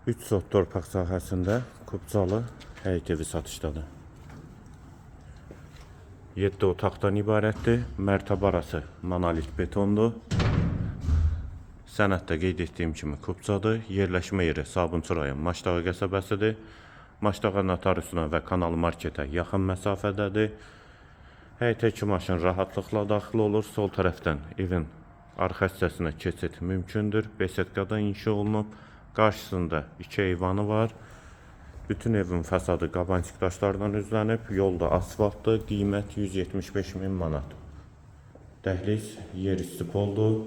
3 sot torpaq sahəsində Kubcalı həyət evi satışdadır. 7 otaqdan ibarətdir. Mərtəbə arası monolit betondur. Sənəddə qeyd etdiyim kimi Kubcadır. Yerləşmə yeri Sabunçu rayon Maşdağı qəsəbəsidir. Maşdağı notariusuna və Kanal Marketə yaxın məsafədədir. Həyətə 2 maşın rahatlıqla daxil olur. Sol tərəfdən evin arxa hissəsinə keçid mümkündür. Besedkada inşa olunub. Qarşısında 2 eyvanı var. Bütün evin fəsadı qabancıq daşlardan üzlənib. Yolda asfaltdır. Qiymət 175.000 manat. Dəhliz yer üstü poldur.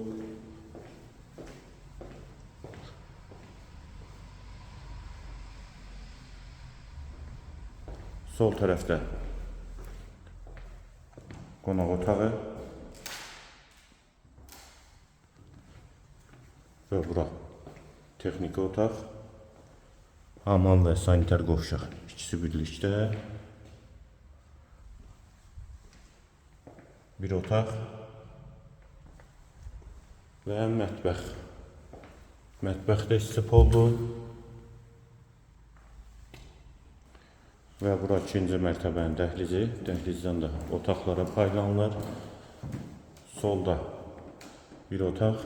Sol tərəfdə qonaq otağı və bura texniki otaq, hamam və sanitar qovşaq ikisi birlikdə bir otaq və mətbəx. Mətbəx də isti poldur. Və bura 2-ci mərtəbənin dəhlizi. Dəhlizdən də otaqlara paylanılır. Solda bir otaq,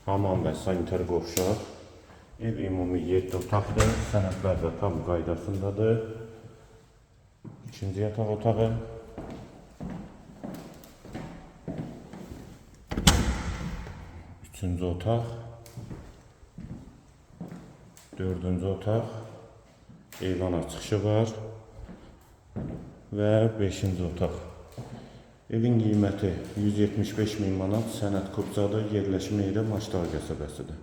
hamam və sanitar qovşaq. Ev ümumi 7 otaqdır. Sənədlər də tam qaydasındadır. 2-ci yataq otağı. 3-cü otaq. 4-cü otaq. Eyvan açışı var və 5-ci otaq. Evin qiyməti 175.000 manat. Sənəd Kubcadır. Yerləşmə yeri Maşdağı qəsəbəsidir.